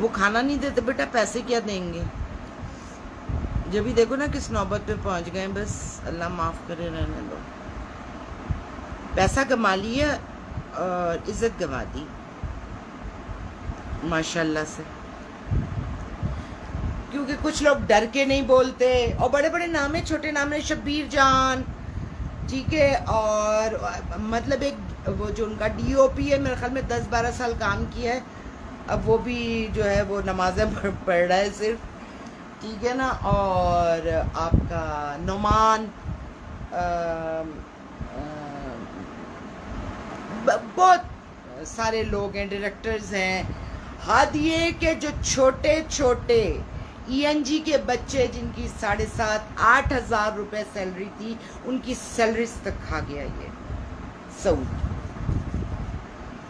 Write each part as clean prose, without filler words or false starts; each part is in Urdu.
وہ کھانا نہیں دیتے بیٹا، پیسے کیا دیں گے؟ جب بھی دیکھو نا کس نوبت پہ پہنچ گئے، بس اللہ معاف کرے، رہنے دو. پیسہ کما لیا اور عزت گوا دی ماشاء اللہ سے. کیونکہ کچھ لوگ ڈر کے نہیں بولتے، اور بڑے بڑے نام ہیں، چھوٹے نام ہیں، شبیر جان، ٹھیک ہے، اور مطلب ایک وہ جو ان کا ڈی او پی ہے، میرے خیال میں 10-12 سال کام کیا ہے، اب وہ بھی جو ہے وہ نمازیں پڑھ رہا ہے صرف، ٹھیک ہے نا. اور آپ کا نعمان، بہت سارے لوگ ہیں، ڈائریکٹرز ہیں. حد یہ کہ جو چھوٹے چھوٹے ای این جی کے بچے جن کی 7,500-8 ہزار روپے سیلری تھی، ان کی سیلریز تک کھا گیا یہ سعود.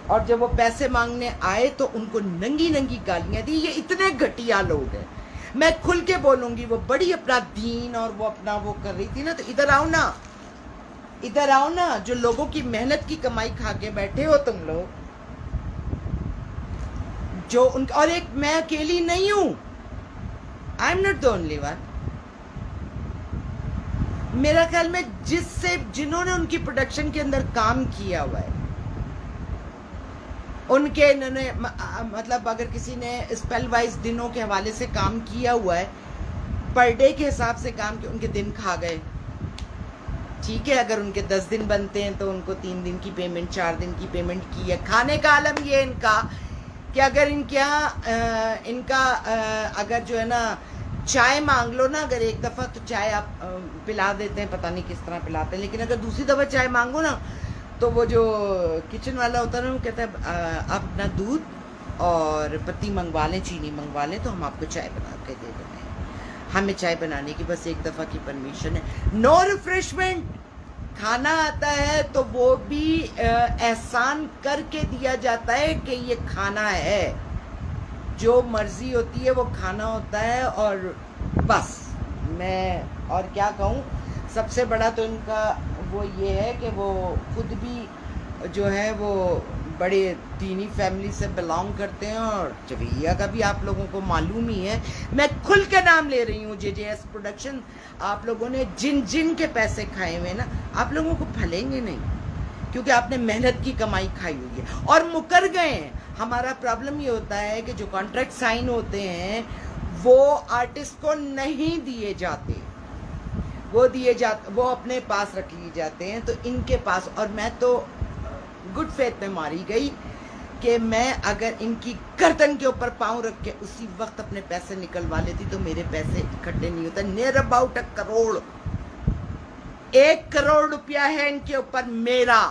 اور جب وہ پیسے مانگنے آئے تو ان کو ننگی ننگی گالیاں دی. یہ اتنے گھٹیا لوگ ہیں، میں کھل کے بولوں گی. وہ بڑی اپنا دین اور وہ اپنا وہ کر رہی تھی نا، تو ادھر آؤ نا، ادھر آؤ نا. جو لوگوں کی محنت کی کمائی کھا کے بیٹھے ہو تم لوگ، جو ان اور ایک میں اکیلی نہیں ہوں، I am not the only one. میرا خیال میں جنہوں نے ان کی پروڈکشن کے اندر کام کیا ہوا ہے، ان کے انہوں نے مطلب اگر کسی نے اسپیل وائز دنوں کے حوالے سے کام کیا ہوا ہے، پر ڈے کے حساب سے کام کیا، ان کے دن کھا گئے. ٹھیک ہے، اگر ان کے 10 دن بنتے ہیں تو ان کو 3 دن کی پیمنٹ، 4 دن کی پیمنٹ کی ہے. کھانے کا عالم یہ ان کا کہ اگر ان کے یہاں ان کا اگر جو ہے نا چائے مانگ لو نا، اگر ایک دفعہ تو چائے آپ پلا دیتے ہیں، پتہ نہیں کس طرح پلاتے ہیں، لیکن اگر دوسری دفعہ چائے مانگو نا تو وہ جو کچن والا ہوتا ہے نا، وہ کہتا ہے آپ اپنا دودھ اور پتی منگوا لیں، چینی منگوا لیں، تو ہم آپ کو چائے بنا کے دے دیتے ہیں. ہمیں چائے بنانے کی بس ایک دفعہ کی پرمیشن ہے، نو ریفریشمنٹ. کھانا آتا ہے تو وہ بھی احسان کر کے دیا جاتا ہے کہ یہ کھانا ہے، جو مرضی ہوتی ہے وہ کھانا ہوتا ہے. اور بس میں اور کیا کہوں. سب سے بڑا تو ان کا وہ یہ ہے کہ وہ خود بھی جو ہے وہ بڑے دینی فیملی سے بلانگ کرتے ہیں، اور جویریہ کا بھی آپ لوگوں کو معلوم ہی ہے. میں کھل کے نام لے رہی ہوں، جے جے ایس پروڈکشن. آپ لوگوں نے جن کے پیسے کھائے ہوئے نا، آپ لوگوں کو پھلیں گے نہیں، کیونکہ آپ نے محنت کی کمائی کھائی ہوئی ہے اور مکر گئے ہیں. ہمارا پرابلم یہ ہوتا ہے کہ جو کانٹریکٹ سائن ہوتے ہیں وہ آرٹسٹ کو نہیں دیے جاتے، وہ اپنے پاس رکھ لیے جاتے ہیں. تو ان کے پاس، اور میں تو گڈ فیتھ میں ماری گئی کہ میں اگر ان کی گردن کے اوپر پاؤں رکھ کے اسی وقت اپنے پیسے نکلوا لیتی تو میرے پیسے اکٹھے نہیں ہوتے. نیر اباؤٹ 1 کروڑ، 1 کروڑ روپیہ ہے ان کے اوپر میرا.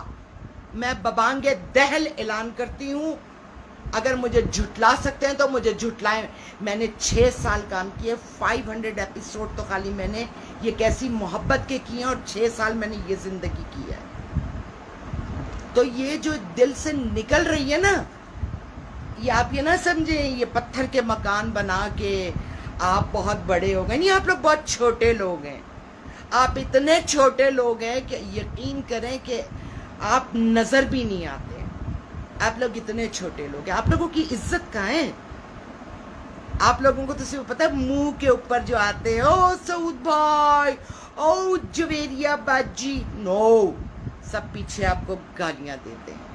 میں ببانگ دہل اعلان کرتی ہوں، اگر مجھے جھٹلا سکتے ہیں تو مجھے جھٹلائیں. میں نے 6 سال کام کیے، 500 ایپیسوڈ تو خالی میں نے یہ کیسی محبت کے کیے ہیں، اور 6 سال میں نے یہ زندگی کی ہے. تو یہ جو دل سے نکل رہی ہے نا، یہ آپ یہ نہ سمجھیں یہ پتھر کے مکان بنا کے آپ بہت بڑے ہو گئے. نہیں، آپ لوگ بہت چھوٹے لوگ ہیں. آپ اتنے چھوٹے لوگ ہیں کہ یقین کریں کہ آپ نظر بھی نہیں آتے. آپ لوگ اتنے چھوٹے لوگ ہیں. آپ لوگوں کی عزت کہاں ہے؟ آپ لوگوں کو تو صرف پتہ ہے منہ کے اوپر جو آتے ہیں، او سعود بھائی، او جویریہ باجی، نو، سب پیچھے آپ کو گالیاں دیتے ہیں.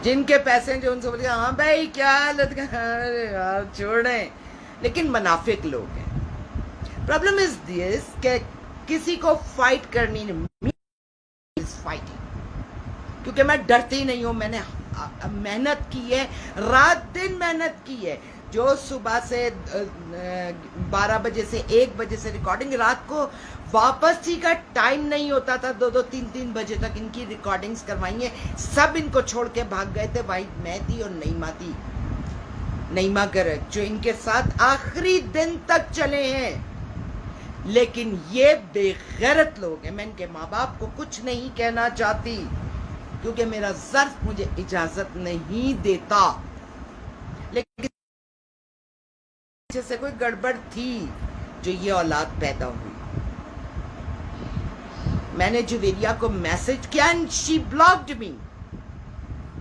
جن کے پیسے ہیں جو ان سے بولتے ہیں ہاں بھائی کیا حالت کا، چھوڑیں. لیکن منافق لوگ ہیں. پرابلم از دس کہ کسی کو فائٹ کرنی نہیں، فائٹنگ، کیونکہ میں ڈرتی نہیں ہوں. میں نے محنت کی ہے، رات دن محنت کی ہے. جو صبح سے 12 بجے سے 1 بجے سے ریکارڈنگ، رات کو واپس ہی کا ٹائم نہیں ہوتا تھا. 2-2 3-3 بجے تک ان کی ریکارڈنگز کروائی ہیں. سب ان کو چھوڑ کے بھاگ گئے تھے. واحد میں تھی اور نعیمہ تھی، نعیمہ گرگ، جو ان کے ساتھ آخری دن تک چلے ہیں. لیکن یہ بے غیرت لوگ ہیں. میں ان کے ماں باپ کو کچھ نہیں کہنا چاہتی کیونکہ میرا ظرف مجھے اجازت نہیں دیتا. لیکن سے کوئی گڑبڑ تھی جو یہ اولاد پیدا ہوئی. میں نے جویریہ کو میسج کیا اینڈ شی بلاکڈ می.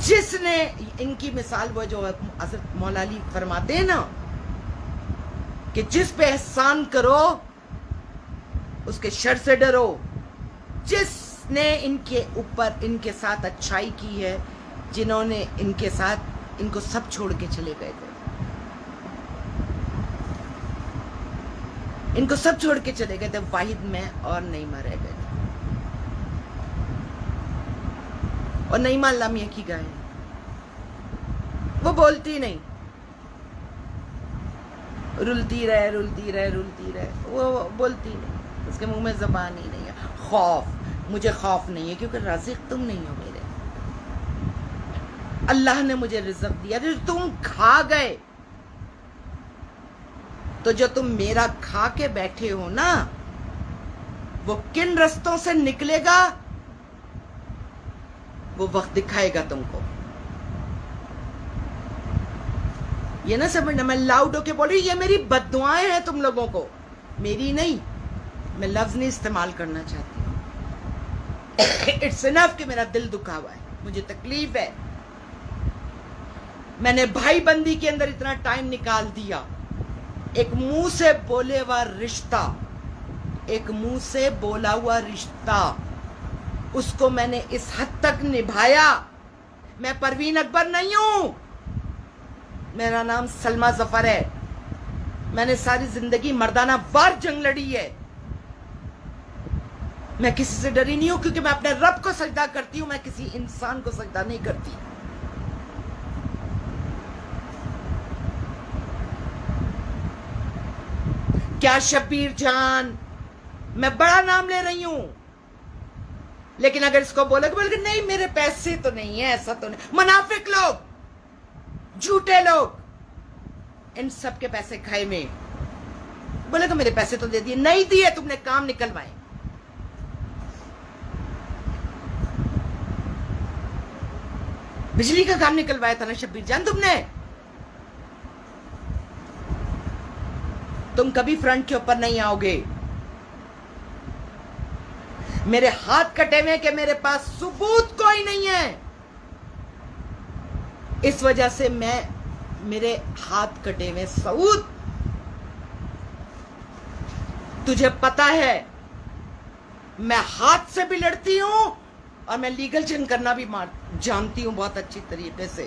جس نے ان کی مثال وہ جو حضرت مولا علی فرماتے ہیں نا کہ جس پہ احسان کرو اس کے شر سے ڈرو، جس نے ان کے اوپر ان کے ساتھ اچھائی کی ہے، جنہوں نے ان کے ساتھ ان کو سب چھوڑ کے چلے گئے تھے، ان کو سب چھوڑ کے چلے گئے تھے، واحد میں اور نعیمہ رہ گئے تھے، اور نعیمہ اللہ میاں کی گائے، وہ بولتی نہیں، رلتی رہے، وہ بولتی نہیں، اس کے منہ میں زبان ہی نہیں ہے۔ خوف، مجھے خوف نہیں ہے کیونکہ رازق تم نہیں ہو میرے، اللہ نے مجھے رزق دیا، جو تم کھا گئے تو جو تم میرا کھا کے بیٹھے ہو نا، وہ کن رستوں سے نکلے گا وہ وقت دکھائے گا تم کو۔ یہ نہ سمجھنا میں لاؤڈ ہو کے بول رہی، یہ میری بد دعائیں ہیں تم لوگوں کو، میری نہیں، میں لفظ نہیں استعمال کرنا چاہتی ہوں۔ اٹس انف کہ میرا دل دکھا ہوا ہے، مجھے تکلیف ہے، میں نے بھائی بندی کے اندر اتنا ٹائم نکال دیا، ایک منہ سے بولے ہوا رشتہ، ایک منہ سے بولا ہوا رشتہ، اس کو میں نے اس حد تک نبھایا۔ میں پروین اکبر نہیں ہوں، میرا نام سلمیٰ ظفر ہے، میں نے ساری زندگی مردانہ وار جنگ لڑی ہے، میں کسی سے ڈری نہیں ہوں کیونکہ میں اپنے رب کو سجدہ کرتی ہوں، میں کسی انسان کو سجدہ نہیں کرتی۔ کیا شبیر جان، میں بڑا نام لے رہی ہوں، لیکن اگر اس کو بولے کہ نہیں میرے پیسے تو نہیں ہے، ایسا تو نہیں، منافق لوگ، جھوٹے لوگ، ان سب کے پیسے کھائے میں، بولے کہ میرے پیسے تو دے دیے، نہیں دیے، تم نے کام نکلوائے۔ بجلی کا کام نکلوایا تھا نا شبیر جان تم نے، تم کبھی فرنٹ کے اوپر نہیں آؤ گے۔ میرے ہاتھ کٹے ہوئے کہ میرے پاس ثبوت کوئی نہیں ہے، اس وجہ سے میں میرے ہاتھ کٹے ہوئے سعود، تجھے پتا ہے میں ہاتھ سے بھی لڑتی ہوں اور میں لیگل جنگ کرنا بھی جانتی ہوں بہت اچھی طریقے سے۔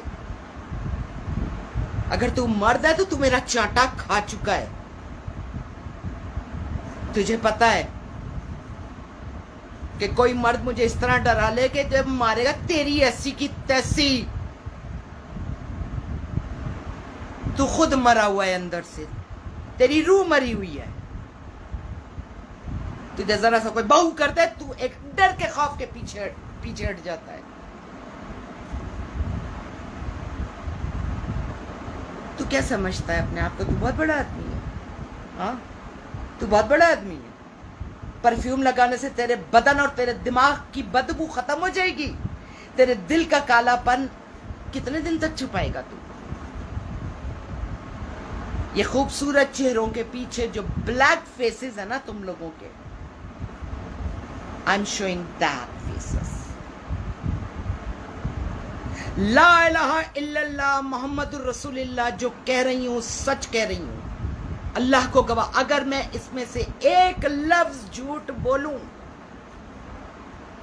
اگر تو مرد ہے تو تو میرا چانٹا کھا چکا ہے، تجھے پتا ہے کہ کوئی مرد مجھے اس طرح ڈرا لے کہ جب مارے گا تیری ایسی کی تیسی، تو خود مرا ہوا ہے اندر سے، تیری روح مری ہوئی ہے، تجھے ذرا سا کوئی بہو کرتا ہے تو ایک ڈر کے خوف کے پیچھے ہٹ جاتا ہے۔ تو کیا سمجھتا ہے اپنے آپ کو؟ تو بہت بڑا آدمی ہے، ہاں تو بہت بڑا آدمی ہے، پرفیوم لگانے سے تیرے بدن اور تیرے دماغ کی بدبو ختم ہو جائے گی، تیرے دل کا کالا پن کتنے دن تک چھپائے گا تو؟ یہ خوبصورت چہروں کے پیچھے جو بلیک فیسز ہیں نا تم لوگوں کے، I'm showing that faces۔ لا الہ الا اللہ محمد الرسول اللہ جو کہہ رہی ہوں سچ کہہ رہی ہوں، اللہ کو گواہ، اگر میں اس میں سے ایک لفظ جھوٹ بولوں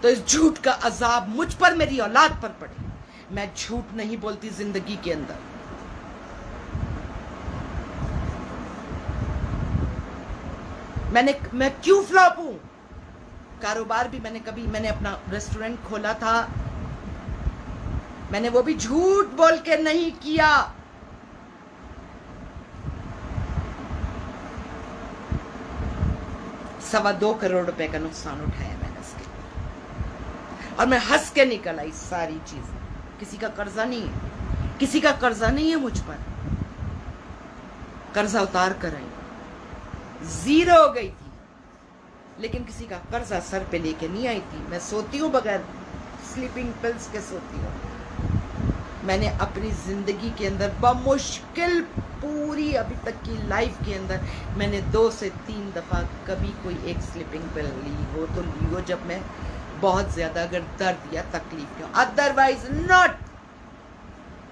تو اس جھوٹ کا عذاب مجھ پر، میری اولاد پر پڑے۔ میں جھوٹ نہیں بولتی زندگی کے اندر، میں کیوں فلاپ ہوں؟ کاروبار بھی میں نے اپنا ریسٹورنٹ کھولا تھا، میں نے وہ بھی جھوٹ بول کے نہیں کیا، $2.25 کروڑ کا نقصان اٹھایا میں نے اس کے، اور میں ہنس کے نکل آئی ساری چیز۔ کسی کا قرضہ نہیں ہے، کسی کا قرضہ نہیں ہے مجھ پر، قرضہ اتار کر آئی، زیرو ہو گئی تھی، لیکن کسی کا قرضہ سر پہ لے کے نہیں آئی تھی۔ میں سوتی ہوں بغیر سلیپنگ پلز کے سوتی ہوں۔ میں نے اپنی زندگی کے اندر بمشکل پوری ابھی تک کی لائف کے اندر میں نے 2 سے 3 دفعہ کبھی کوئی ایک سلیپنگ پل لی ہو تو لی ہو جب میں بہت زیادہ اگر درد یا تکلیف ہو، ادروائز ناٹ۔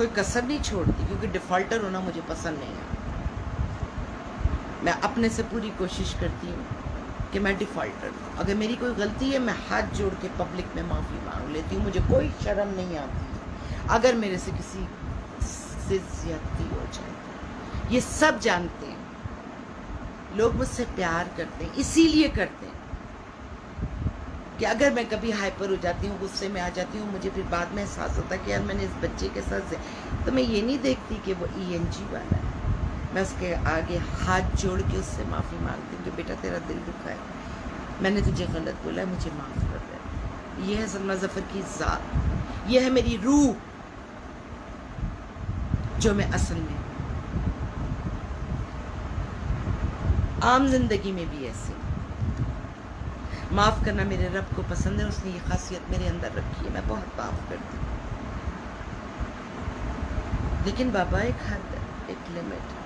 کوئی کسر نہیں چھوڑتی، کیونکہ ڈیفالٹر ہونا مجھے پسند نہیں ہے. میں اپنے سے پوری کوشش کرتی ہوں کہ میں ڈیفالٹر ہوں. اگر میری کوئی غلطی ہے میں ہاتھ جوڑ کے پبلک میں معافی مانگ لیتی ہوں، مجھے کوئی شرم نہیں آتی اگر میرے سے کسی سے زیادتی ہو جائے. یہ سب جانتے ہیں، لوگ مجھ سے پیار کرتے ہیں، اسی لیے کرتے ہیں کہ اگر میں کبھی ہائپر ہو جاتی ہوں، غصے میں آ جاتی ہوں، مجھے پھر بعد میں احساس ہوتا ہے کہ یار میں نے اس بچے کے ساتھ تو میں یہ نہیں دیکھتی کہ وہ ENG والا ہے، میں اس کے آگے ہاتھ جوڑ کے اس سے معافی مانگتی ہوں کہ بیٹا تیرا دل دکھا ہے، میں نے تجھے غلط بولا ہے، مجھے معاف کر دے. یہ ہے سلمیٰ ظفر کی ذات، یہ ہے میری روح جو میں اصل میں عام زندگی میں بھی ایسے. معاف کرنا میرے رب کو پسند ہے، اس نے یہ خاصیت میرے اندر رکھی ہے، میں بہت معاف کرتی ہوں. لیکن بابا ایک حد ہے، ایک لمٹ ہے.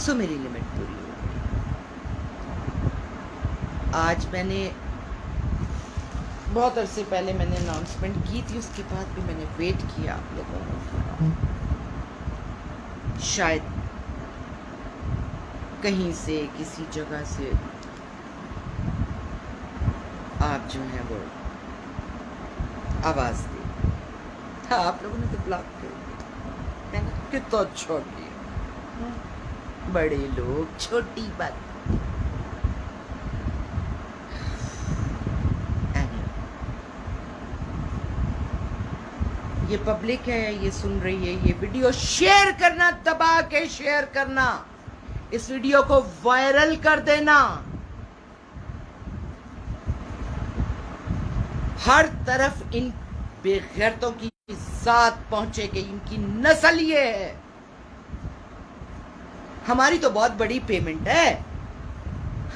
سو میری لمٹ پوری ہو گئی. آج میں نے بہت عرصے پہلے میں نے اناؤنسمنٹ کی تھی، اس کے بعد بھی میں نے ویٹ کیا آپ لوگوں کو. شاید کہیں سے کسی جگہ سے آپ جو ہیں وہ آواز دے. ہاں آپ لوگوں نے تو بلاک کر دیا، میں نے کتنا اچھا کیا. بڑے لوگ چھوٹی بات. یہ پبلک ہے، یہ سن رہی ہے، یہ ویڈیو شیئر کرنا، دبا کے شیئر کرنا، اس ویڈیو کو وائرل کر دینا، ہر طرف ان بے غیرتوں کی ذات پہنچے گی، ان کی نسل یہ ہے. ہماری تو بہت بڑی پیمنٹ ہے.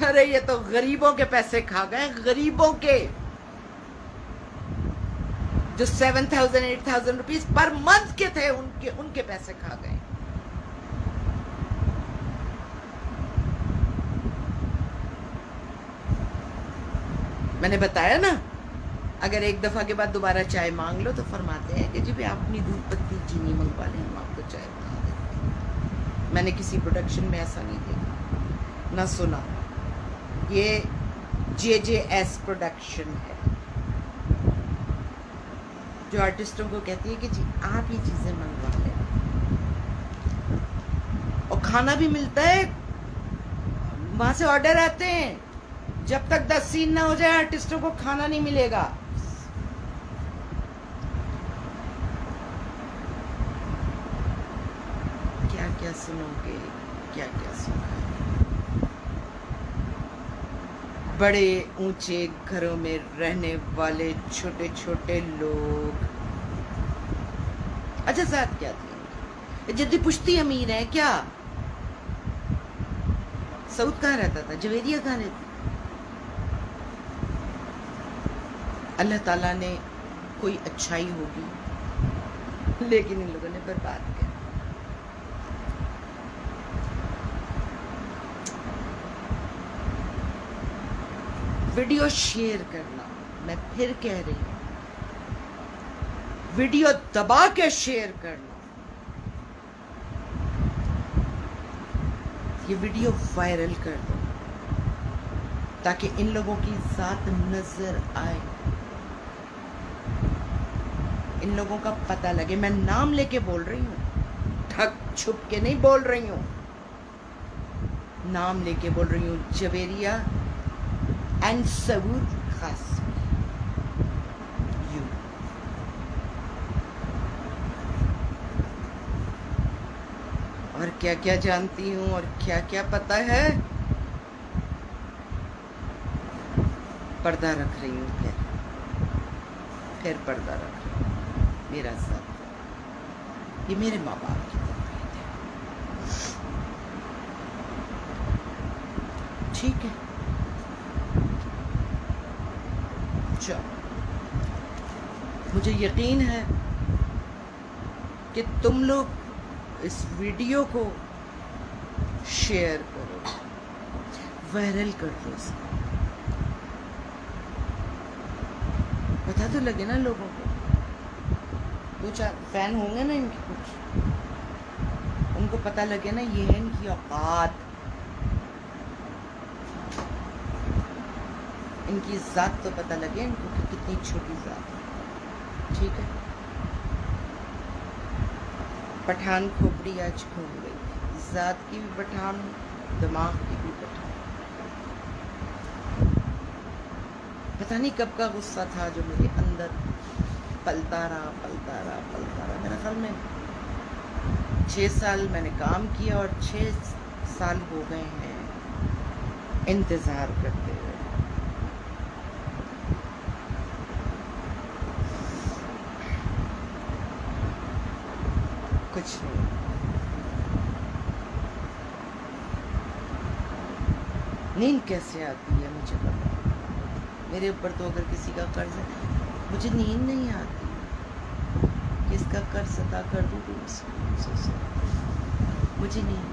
ارے یہ تو غریبوں کے پیسے کھا گئے، غریبوں کے جو 7,000 8,000 روپیز پر منتھ کے تھے، ان کے پیسے کھا گئے. میں نے بتایا نا، اگر ایک دفعہ کے بعد دوبارہ چائے مانگ لو تو فرماتے ہیں کہ جی بھی آپ اپنی دودھ پتی چینی منگوا لیں، ہم آپ کو چائے بنا دیتے ہیں. میں نے کسی پروڈکشن میں ایسا نہیں دیکھا نہ سنا. یہ JJS پروڈکشن ہے جو آرٹسٹوں کو کہتی ہے کہ جی آپ یہ چیزیں منگوا لیں، اور کھانا بھی ملتا ہے. وہاں سے آرڈر آتے ہیں، جب تک 10 سین نہ ہو جائے آرٹسٹوں کو کھانا نہیں ملے گا. کیا کیا سنو گے، کیا کیا سنو گے. بڑے اونچے گھروں میں رہنے والے چھوٹے چھوٹے لوگ. اچھا ذات کیا تھی؟ جدی پشتی امیر ہے کیا؟ سعود کہاں رہتا تھا؟ جویریہ کہاں رہتی؟ اللہ تعالیٰ نے کوئی اچھائی ہوگی، لیکن ان لوگوں نے برباد کیا. ویڈیو شیئر کرنا، میں پھر کہہ رہی ہوں، ویڈیو دبا کے شیئر کرنا. یہ ویڈیو وائرل کر دو تاکہ ان لوگوں کی ذات نظر آئے، ان لوگوں کا پتہ لگے. میں نام لے کے بول رہی ہوں، ٹھگ چھپ کے نہیں بول رہی ہوں، نام لے کے بول رہی ہوں. جویریہ اینڈ سعود قاسمی، اور کیا کیا جانتی ہوں اور کیا کیا پتہ ہے. پردہ رکھ رہی ہوں، پھر پردہ رکھ رہی ہوں. میرا ساتھ، یہ میرے ماں باپ کی تربیت ہے. ٹھیک ہے، چلو. مجھے یقین ہے کہ تم لوگ اس ویڈیو کو شیئر کرو، وائرل کر دو اس کو. پتہ تو لگے نا لوگوں کو، کچھ فین ہوں گے نا ان کے، کچھ ان کو پتہ لگے نا یہ ہے ان کی اوقات، ان کی ذات تو پتہ لگے ان کو کہ کتنی چھوٹی ذات ہے. ٹھیک ہے. پٹھان کھوپڑی آج کھول گئی، ذات کی بھی پٹھان، دماغ کی بھی پٹھان. پتہ نہیں کب کا غصہ تھا جو میرے اندر پلتا رہا. میرا خیال میں 6 سال میں نے کام کیا اور 6 سال ہو گئے ہیں انتظار کرتے ہوئے. کچھ نہیں. نیند کیسے آتی ہے مجھے پتا، میرے اوپر تو اگر کسی کا قرض ہے مجھے نیند نہیں آتی، کس کا قرض ادا کر دوں تو مجھے نہیں.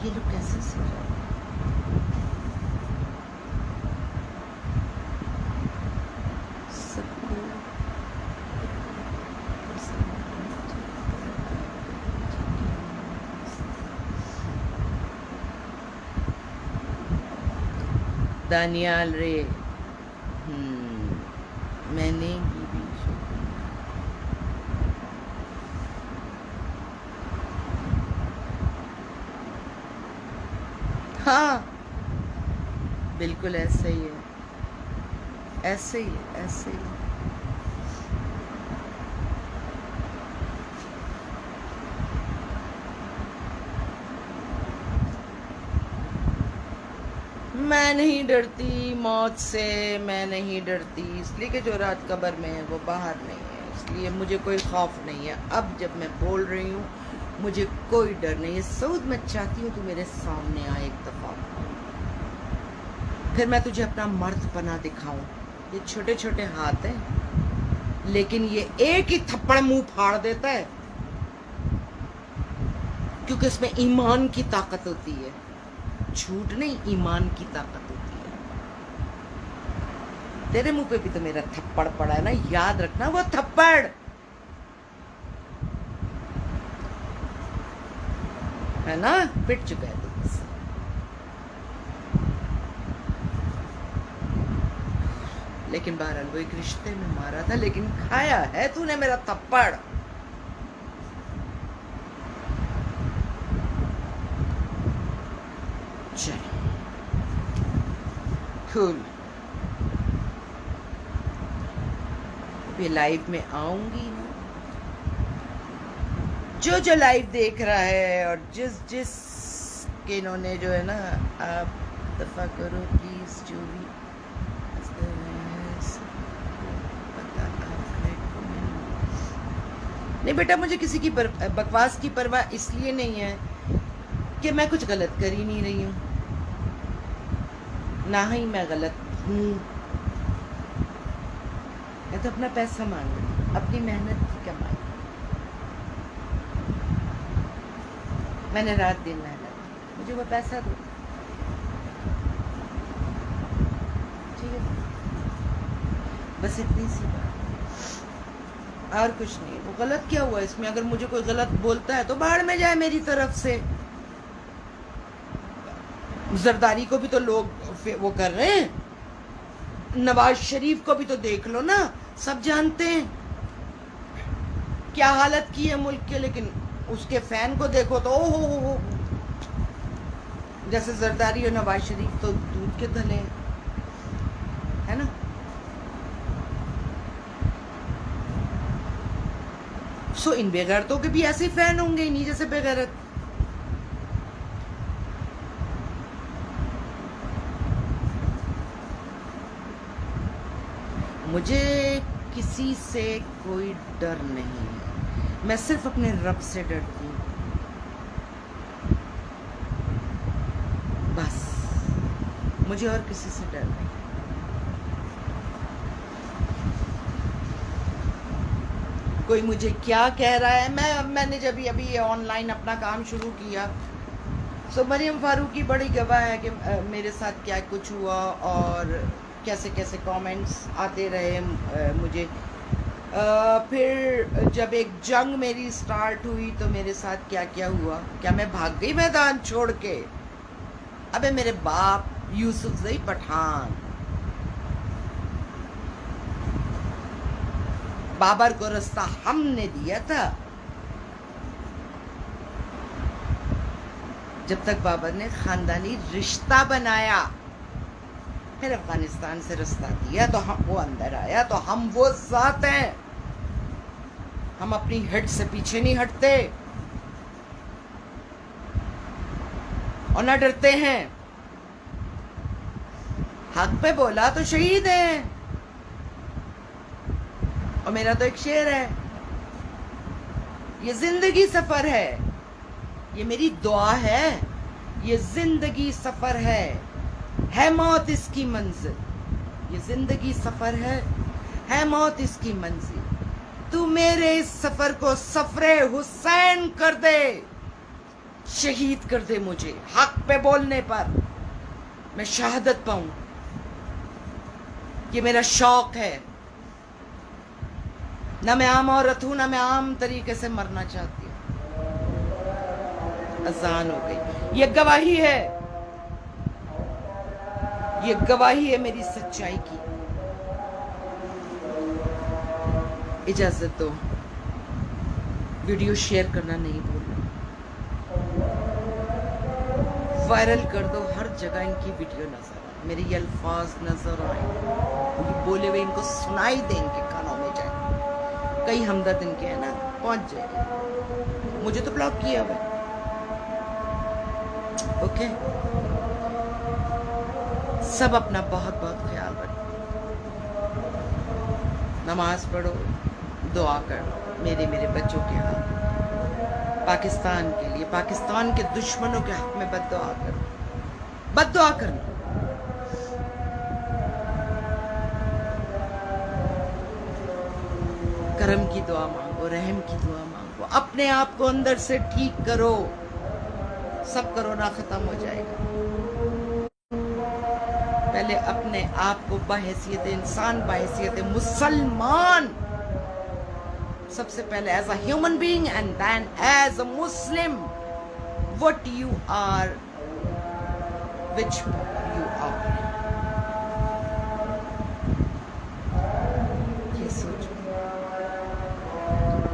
یہ لوگ کیسے سو جاتے ہیں؟ سب کو دانیال رے میں نے یہ بھی ہاں بالکل ایسے ہی ہے، ایسے ہی ہے، ایسے ہی ہے. میں نہیں ڈرتی موت سے، میں نہیں ڈرتی اس لیے کہ جو رات قبر میں ہے وہ باہر نہیں ہے، اس لیے مجھے کوئی خوف نہیں ہے. اب جب میں بول رہی ہوں مجھے کوئی ڈر نہیں ہے. سعود میں چاہتی ہوں تو میرے سامنے آئے ایک دفعہ، پھر میں تجھے اپنا مرد پنا دکھاؤں. یہ چھوٹے چھوٹے ہاتھ ہیں لیکن یہ ایک ہی تھپڑ منہ پھاڑ دیتا ہے، کیونکہ اس میں ایمان کی طاقت ہوتی ہے، جھوٹ نہیں، ایمان کی طاقت ہوتی ہے. تیرے منہ پہ بھی تو میرا تھپڑ پڑا ہے نا، یاد رکھنا وہ تھپڑ ہے نا، پٹ چکا ہے تو بس. لیکن بہرحال وہ ایک رشتے میں مارا تھا، لیکن کھایا ہے تو نے میرا تھپڑ. چل کھول. یہ لائیو میں آؤں گی نا، جو لائیو دیکھ رہا ہے اور جس کے انہوں نے جو ہے نا، آپ دفع کرو پلیز. جو بھی نہیں بیٹا، مجھے کسی کی بکواس کی پرواہ اس لیے نہیں ہے کہ میں کچھ غلط کر ہی نہیں رہی ہوں، نہ ہی میں غلط ہوں. میں تو اپنا پیسہ مانگ رہی ہوں، اپنی محنت کی کمائی. میں نے رات دن محنت کی، مجھے وہ پیسہ دو. ٹھیک ہے، بس اتنی سی بات اور کچھ نہیں. وہ غلط کیا ہوا اس میں؟ اگر مجھے کوئی غلط بولتا ہے تو باہر میں جائے میری طرف سے. زرداری کو بھی تو لوگ وہ کر رہے ہیں، نواز شریف کو بھی تو دیکھ لو نا، سب جانتے ہیں کیا حالت کی ہے ملک کے، لیکن اس کے فین کو دیکھو تو او ہو جیسے زرداری اور نواز شریف تو دودھ کے دھلے ہیں، ہے نا. سو ان بے غیرتوں کے بھی ایسے فین ہوں گے، انہی جیسے بے غیرت. مجھے کسی سے کوئی ڈر نہیں ہے، میں صرف اپنے رب سے ڈرتی ہوں بس، مجھے اور کسی سے ڈر نہیں. کوئی مجھے کیا کہہ رہا ہے، میں نے جب ابھی آن لائن اپنا کام شروع کیا سو مریم فاروقی بڑی گواہ ہے کہ میرے ساتھ کیا کچھ ہوا، اور کیسے کیسے کامنٹس آتے رہے مجھے. پھر جب ایک جنگ میری سٹارٹ ہوئی تو میرے ساتھ کیا کیا ہوا. کیا میں بھاگ گئی میدان چھوڑ کے؟ ابے میرے باپ یوسف زئی پٹھان بابر کو رستہ ہم نے دیا تھا. جب تک بابر نے خاندانی رشتہ بنایا، پھر افغانستان سے رستہ دیا تو ہم وہ اندر آیا تو ہم وہ ذات ہیں. ہم اپنی ہٹ سے پیچھے نہیں ہٹتے اور نہ ڈرتے ہیں. حق پہ بولا تو شہید ہیں. اور میرا تو ایک شعر ہے، یہ زندگی سفر ہے، یہ میری دعا ہے، یہ زندگی سفر ہے موت اس کی منزل. یہ زندگی سفر ہے موت اس کی منزل. تو میرے اس سفر کو سفر حسین کر دے، شہید کر دے مجھے حق پہ بولنے پر، میں شہادت پاؤں. یہ میرا شوق ہے. نہ میں عام عورت ہوں، نہ میں عام طریقے سے مرنا چاہتی ہوں. اذان ہو گئی. یہ گواہی ہے، یہ گواہی ہے میری سچائی کی. اجازت دو، ویڈیو شیئر کرنا نہیں بھولنا. وائرل کر دو، ہر جگہ ان کی ویڈیو نظر آئے، میرے یہ الفاظ نظر آئیں، یہ بولے ہوئے ان کو سنائی دیں، ان کے کانوں میں جائیں. کئی ہمدرد ان کے ہیں نا، پہنچ جائے گی. مجھے تو بلاک کیا ہوا ہے. اوکے، سب اپنا بہت بہت خیال رکھیں. نماز پڑھو، دعا کرو میرے بچوں کے حق، پاکستان کے لیے، پاکستان کے دشمنوں کے حق میں بد دعا کرو، بد دعا کرنا. کرم کی دعا مانگو، رحم کی دعا مانگو، اپنے آپ کو اندر سے ٹھیک کرو، سب کرونا ختم ہو جائے گا. پہلے اپنے آپ کو بحیثیت انسان، بحیثیت مسلمان، سب سے پہلے is a human being and then is a Muslim what you are, which you are. یہ سوچو.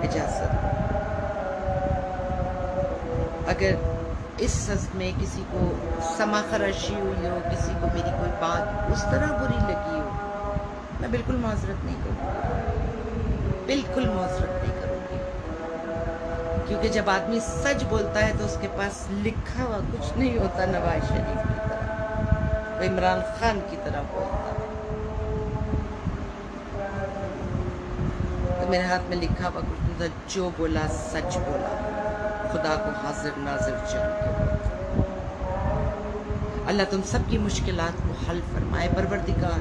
اجازت. اگر اس سزد میں کسی کو سما خراشی ہوئی ہو، کسی کو میری کوئی بات اس طرح بری لگی ہو، میں بالکل معذرت نہیں کروں گی، بالکل معذرت نہیں کروں گی. کیونکہ جب آدمی سچ بولتا ہے تو اس کے پاس لکھا ہوا کچھ نہیں ہوتا. نواز شریف کی طرح، وہ عمران خان کی طرح بولتا ہے. تو میرے ہاتھ میں لکھا ہوا کچھ نہیں تھا. جو بولا سچ بولا، خدا کو حاضر ناظر جان کے. اللہ تم سب کی مشکلات کو حل فرمائے. پروردگار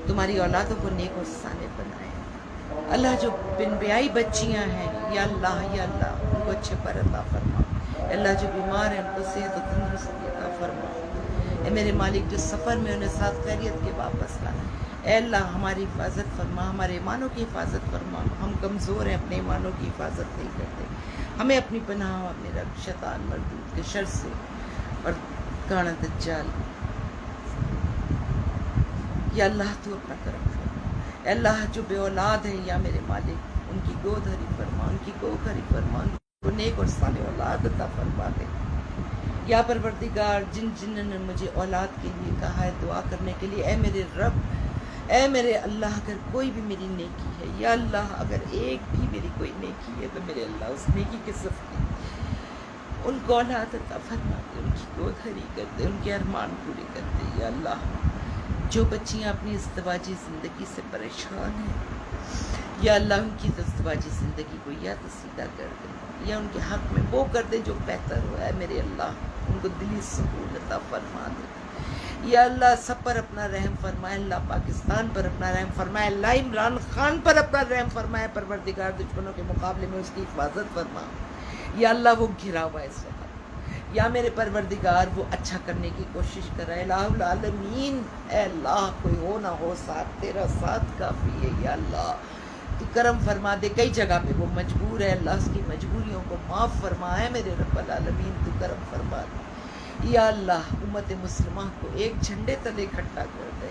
تمہاری اولادوں کو نیک اور صالح بنائے. اللہ جو بن بیائی بچیاں ہیں، یا اللہ ان کو اچھے پر عطا فرما. اللہ جو بیمار ہیں ان کو صحت و تندرستی عطا فرما. اے میرے مالک جو سفر میں انہیں ساتھ خیریت کے واپس لا. اے اللہ ہماری حفاظت فرما، ہمارے ایمانوں کی حفاظت فرما. ہم کمزور ہیں، اپنے ایمانوں کی حفاظت نہیں کرتے. ہمیں اپنی پناہ اپنے رب شیطان مردود کے شر سے اور کانا دجال. یا اللہ تو اپنا کرم فرما. اے اللہ جو بے اولاد ہیں، یا میرے مالک ان کی گود ہری فرما، ان کی کوکھ ہری فرما، ان کو نیک اور صالح اولاد عطا فرما دے. یا پروردگار جن نے مجھے اولاد کے لیے کہا ہے دعا کرنے کے لیے، اے میرے رب، اے میرے اللہ، اگر کوئی بھی میری نیکی ہے، یا اللہ اگر ایک بھی میری کوئی نیکی ہے تو میرے اللہ اس نیکی کے صدقے ان کو اولاد عطا فرما دے، ان کی گود ہری کر دے، ان کے ارمان پورے کر دے. یا اللہ جو بچیاں اپنی ازدواجی زندگی سے پریشان ہیں، یا اللہ ان کی ازدواجی زندگی کو یا تو سیدھا کر دے، یا ان کے حق میں وہ کر دے جو بہتر ہو. ہے میرے اللہ ان کو دلی سکون عطا فرما دے. یا اللہ سب پر اپنا رحم فرمائے. اللہ پاکستان پر اپنا رحم فرمائے. اللہ عمران خان پر اپنا رحم فرمائے. پروردگار دشمنوں کے مقابلے میں اس کی حفاظت فرما. یا اللہ وہ گھرا ہوا ہے اس وقت، یا میرے پروردگار وہ اچھا کرنے کی کوشش کر رہا ہے. الہ العالمین اے اللہ کوئی ہو نہ ہو ساتھ تیرا ساتھ کافی ہے. یا اللہ تو کرم فرما دے. کئی جگہ پہ وہ مجبور ہے اللہ اس کی مجبوریوں کو معاف فرما ہے میرے رب العالمین تو کرم فرما دے. یا اللہ امت مسلمہ کو ایک جھنڈے تلے اکٹھا کر دے.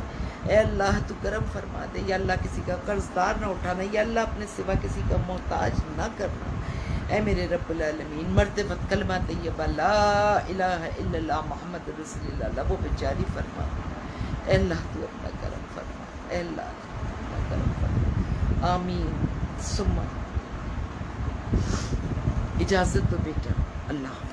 اے اللہ تو کرم فرما دے. یا اللہ کسی کا قرض دار نہ اٹھانا. یا اللہ اپنے سوا کسی کا محتاج نہ کرنا. اے میرے رب العالمین مرتے وقت کلمہ طیبہ لا الہ الا اللہ محمد رسول اللہ وہ بیچاری فرما. اے اللہ تو اپنا کرم فرما. اے اللہ اپنا کرم فرما. آمین ثم اجازت دو بیٹا. اللہ